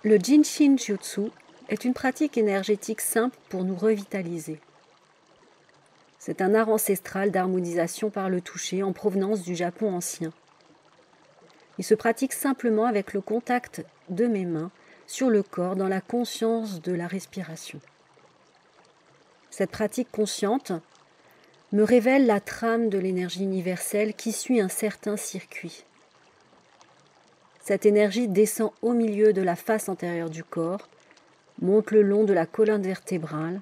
Le Jinshin Jutsu est une pratique énergétique simple pour nous revitaliser. C'est un art ancestral d'harmonisation par le toucher en provenance du Japon ancien. Il se pratique simplement avec le contact de mes mains sur le corps dans la conscience de la respiration. Cette pratique consciente me révèle la trame de l'énergie universelle qui suit un certain circuit. Cette énergie descend au milieu de la face antérieure du corps, monte le long de la colonne vertébrale,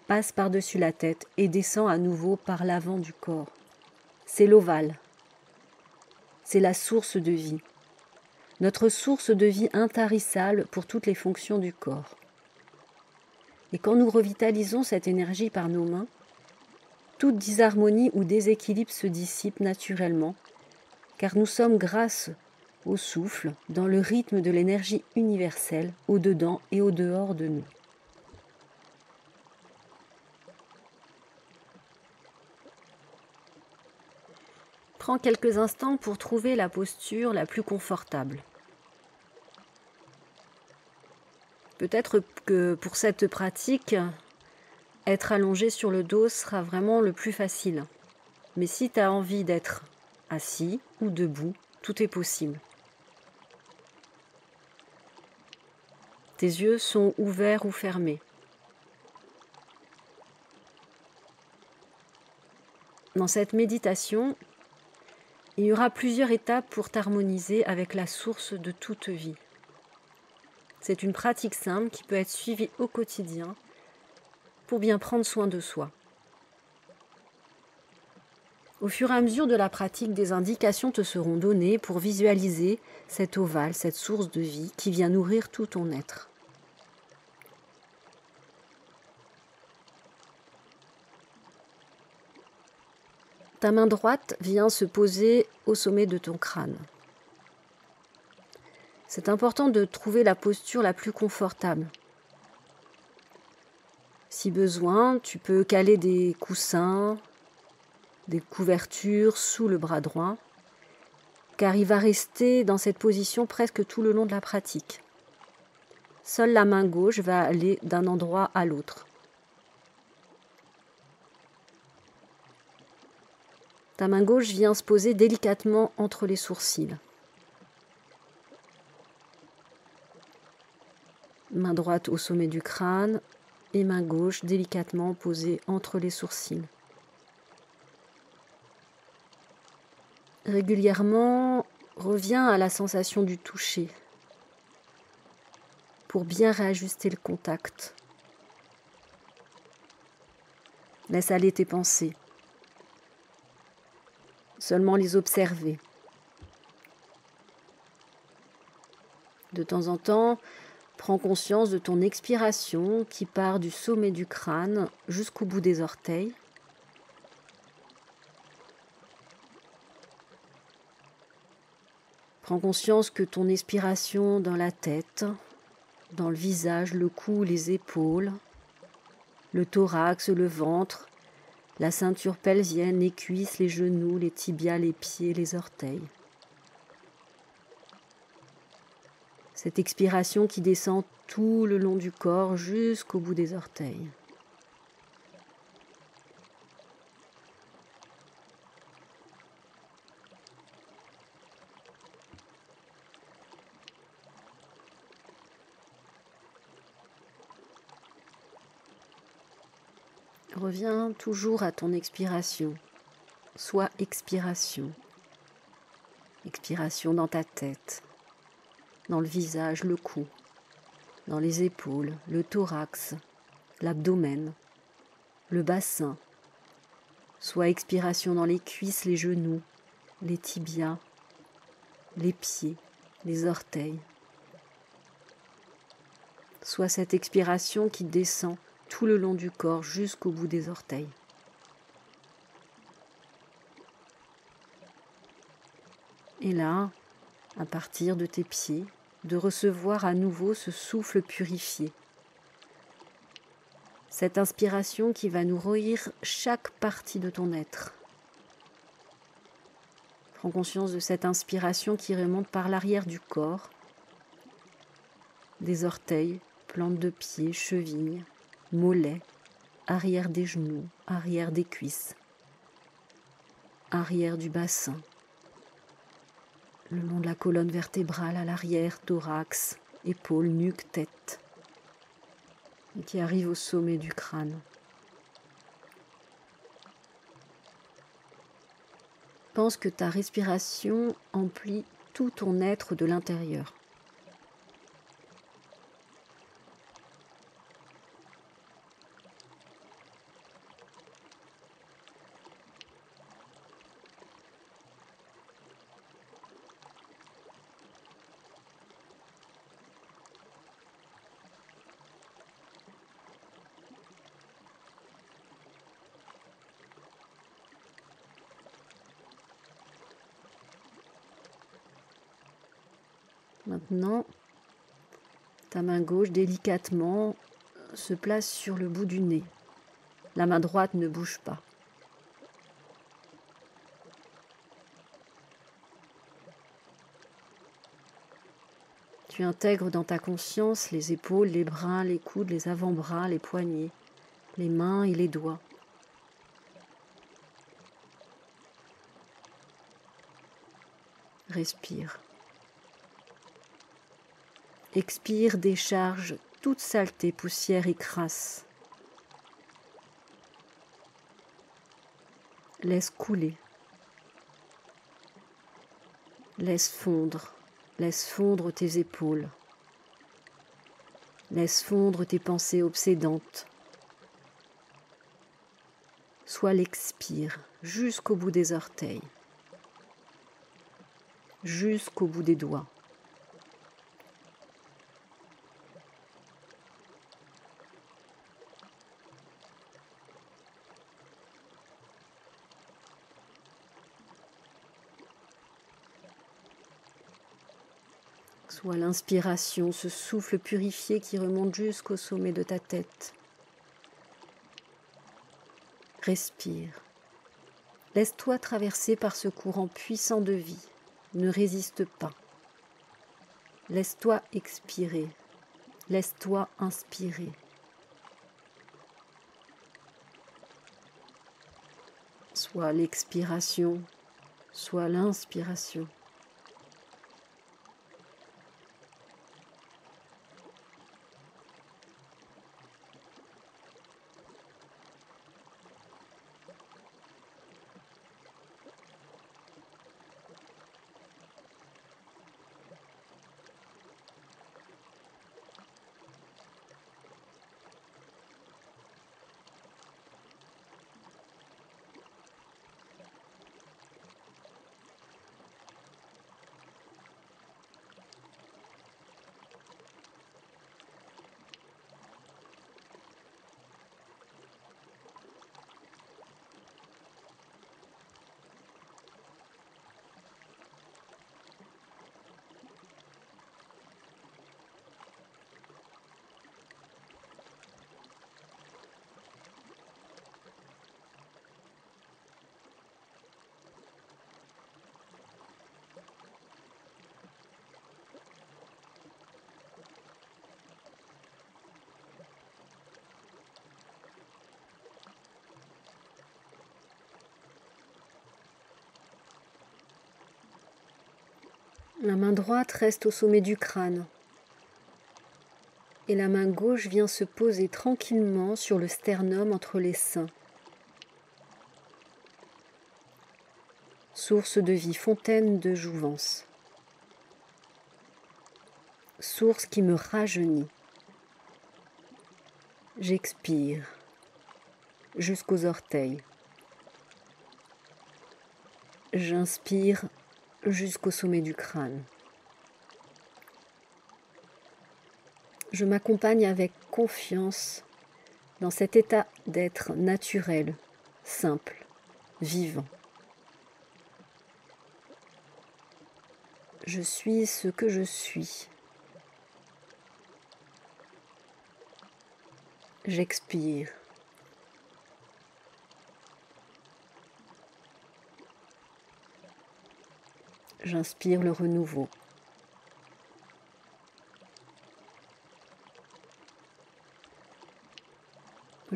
passe par-dessus la tête et descend à nouveau par l'avant du corps. C'est l'ovale. C'est la source de vie. Notre source de vie intarissable pour toutes les fonctions du corps. Et quand nous revitalisons cette énergie par nos mains, toute disharmonie ou déséquilibre se dissipe naturellement, car nous sommes grâce au souffle, dans le rythme de l'énergie universelle, au-dedans et au-dehors de nous. Prends quelques instants pour trouver la posture la plus confortable. Peut-être que pour cette pratique, être allongé sur le dos sera vraiment le plus facile. Mais si tu as envie d'être assis ou debout, tout est possible. Tes yeux sont ouverts ou fermés. Dans cette méditation, il y aura plusieurs étapes pour t'harmoniser avec la source de toute vie. C'est une pratique simple qui peut être suivie au quotidien pour bien prendre soin de soi. Au fur et à mesure de la pratique, des indications te seront données pour visualiser cet ovale, cette source de vie qui vient nourrir tout ton être. Ta main droite vient se poser au sommet de ton crâne. C'est important de trouver la posture la plus confortable. Si besoin, tu peux caler des coussins, des couvertures sous le bras droit, car il va rester dans cette position presque tout le long de la pratique. Seule la main gauche va aller d'un endroit à l'autre. Ta main gauche vient se poser délicatement entre les sourcils. Main droite au sommet du crâne et main gauche délicatement posée entre les sourcils. Régulièrement, reviens à la sensation du toucher pour bien réajuster le contact. Laisse aller tes pensées. Seulement les observer. De temps en temps, prends conscience de ton expiration qui part du sommet du crâne jusqu'au bout des orteils. Prends conscience que ton expiration dans la tête, dans le visage, le cou, les épaules, le thorax, le ventre, la ceinture pelvienne, les cuisses, les genoux, les tibias, les pieds, les orteils. Cette expiration qui descend tout le long du corps jusqu'au bout des orteils. Reviens toujours à ton expiration, soit expiration. Expiration dans ta tête, dans le visage, le cou, dans les épaules, le thorax, l'abdomen, le bassin, soit expiration dans les cuisses, les genoux, les tibias, les pieds, les orteils, soit cette expiration qui descend tout le long du corps jusqu'au bout des orteils. Et là, à partir de tes pieds, de recevoir à nouveau ce souffle purifié. Cette inspiration qui va nourrir chaque partie de ton être. Prends conscience de cette inspiration qui remonte par l'arrière du corps, des orteils, plantes de pied, chevilles, mollets, arrière des genoux, arrière des cuisses, arrière du bassin, le long de la colonne vertébrale à l'arrière, thorax, épaules, nuque, tête, et qui arrive au sommet du crâne. Pense que ta respiration emplit tout ton être de l'intérieur. Maintenant, ta main gauche délicatement se place sur le bout du nez. La main droite ne bouge pas. Tu intègres dans ta conscience les épaules, les bras, les coudes, les avant-bras, les poignets, les mains et les doigts. Respire. Expire, décharge toute saleté, poussière et crasse. Laisse couler. Laisse fondre tes épaules. Laisse fondre tes pensées obsédantes. Soit l'expire jusqu'au bout des orteils, jusqu'au bout des doigts. Soit l'inspiration, ce souffle purifié qui remonte jusqu'au sommet de ta tête. Respire. Laisse-toi traverser par ce courant puissant de vie. Ne résiste pas. Laisse-toi expirer. Laisse-toi inspirer. Soit l'expiration, soit l'inspiration. La main droite reste au sommet du crâne et la main gauche vient se poser tranquillement sur le sternum entre les seins. Source de vie, fontaine de jouvence. Source qui me rajeunit. J'expire jusqu'aux orteils. J'inspire jusqu'au sommet du crâne. Je m'accompagne avec confiance dans cet état d'être naturel, simple, vivant. Je suis ce que je suis. J'expire. J'inspire le renouveau.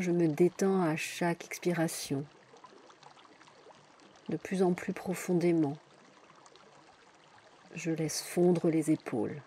Je me détends à chaque expiration, de plus en plus profondément. Je laisse fondre les épaules.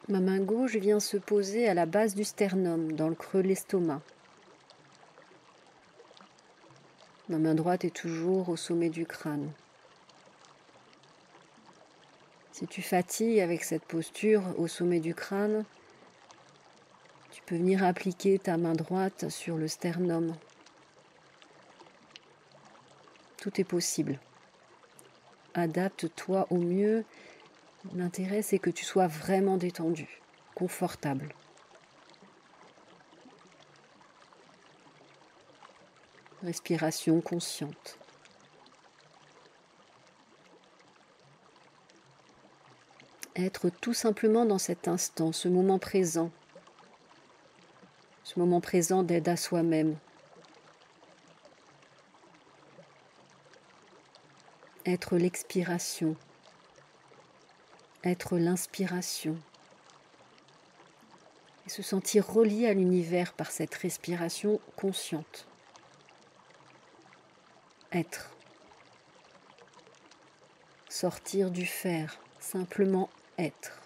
Ma main gauche vient se poser à la base du sternum, dans le creux de l'estomac. Ma main droite est toujours au sommet du crâne. Si tu fatigues avec cette posture au sommet du crâne, tu peux venir appliquer ta main droite sur le sternum. Tout est possible. Adapte-toi au mieux. L'intérêt, c'est que tu sois vraiment détendu, confortable. Respiration consciente. Être tout simplement dans cet instant, ce moment présent d'aide à soi-même. Être l'expiration, être l'inspiration. Et se sentir relié à l'univers par cette respiration consciente. Être. Sortir du faire, simplement être.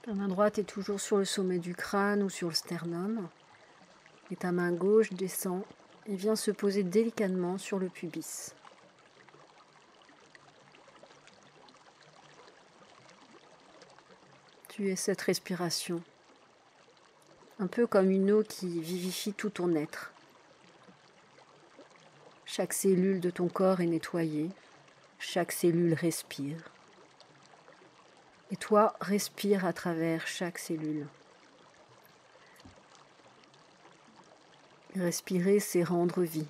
Ta main droite est toujours sur le sommet du crâne ou sur le sternum. Et ta main gauche descend et vient se poser délicatement sur le pubis. Tu es cette respiration, un peu comme une eau qui vivifie tout ton être. Chaque cellule de ton corps est nettoyée, chaque cellule respire. Et toi, respire à travers chaque cellule. Respirer, c'est rendre vie.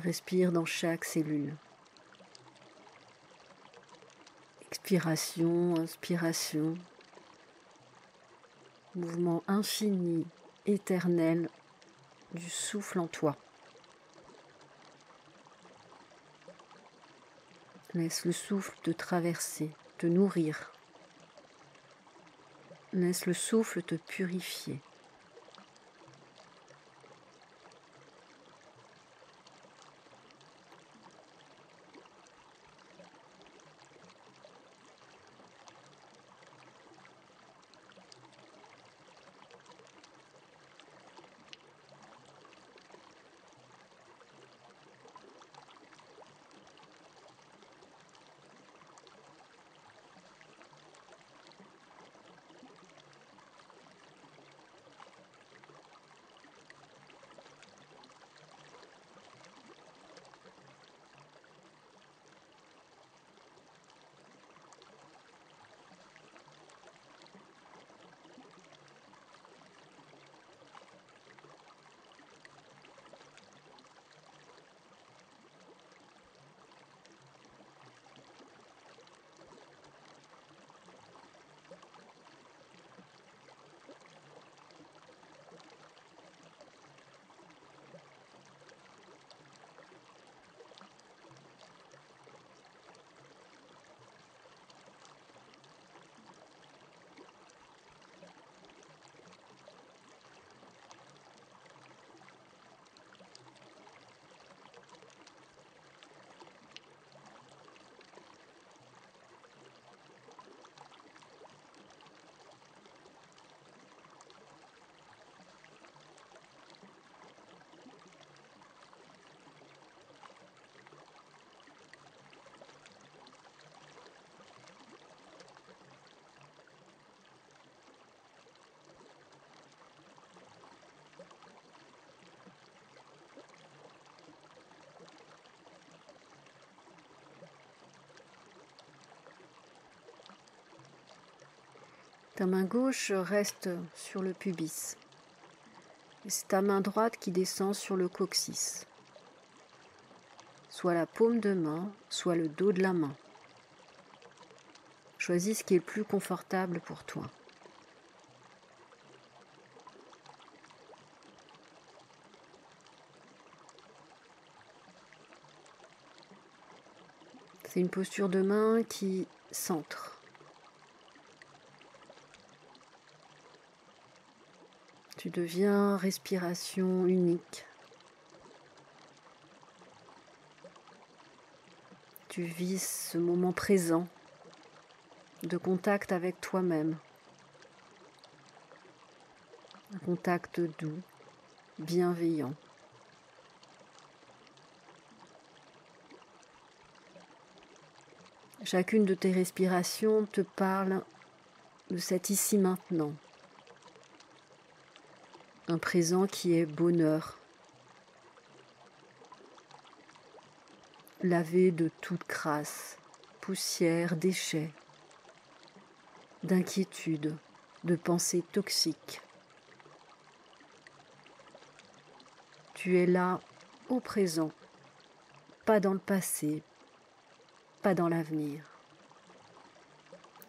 Respire dans chaque cellule. Expiration, inspiration. Mouvement infini, éternel du souffle en toi. Laisse le souffle te traverser, te nourrir. Laisse le souffle te purifier. Ta main gauche reste sur le pubis. Et c'est ta main droite qui descend sur le coccyx. Soit la paume de main, soit le dos de la main. Choisis ce qui est le plus confortable pour toi. C'est une posture de main qui centre. Tu deviens respiration unique. Tu vis ce moment présent de contact avec toi-même. Un contact doux, bienveillant. Chacune de tes respirations te parle de cet ici maintenant. Un présent qui est bonheur, lavé de toute crasse, poussière, déchets, d'inquiétude, de pensées toxiques. Tu es là au présent, pas dans le passé, pas dans l'avenir.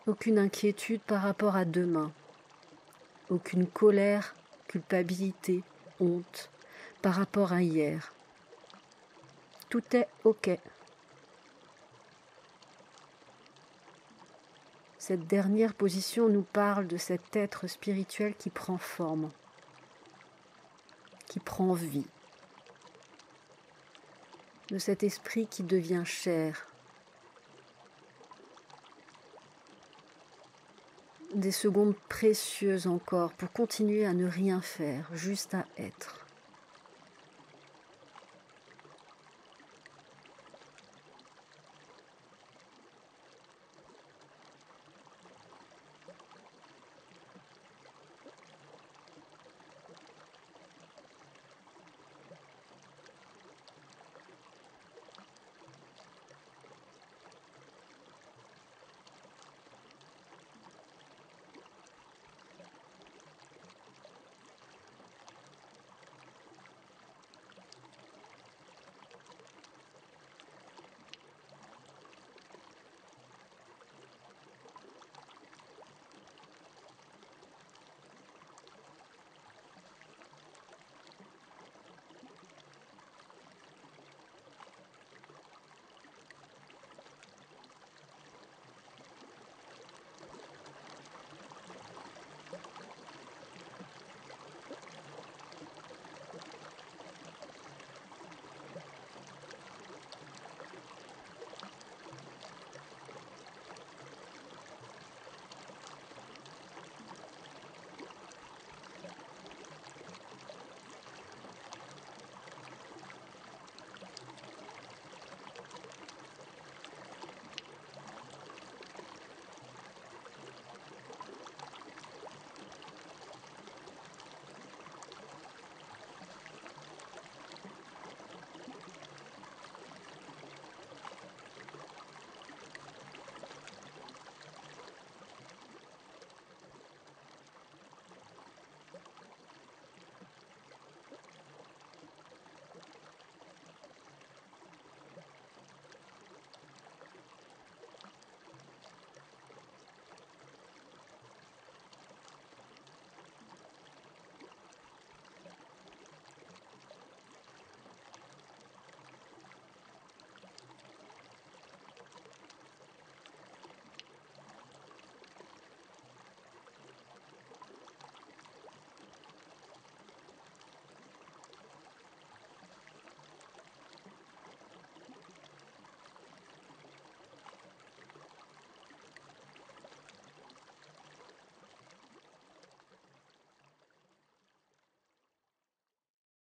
Aucune inquiétude par rapport à demain, aucune colère, culpabilité, honte par rapport à hier. Tout est OK. Cette dernière position nous parle de cet être spirituel qui prend forme, qui prend vie, de cet esprit qui devient chair, des secondes précieuses encore pour continuer à ne rien faire, juste à être.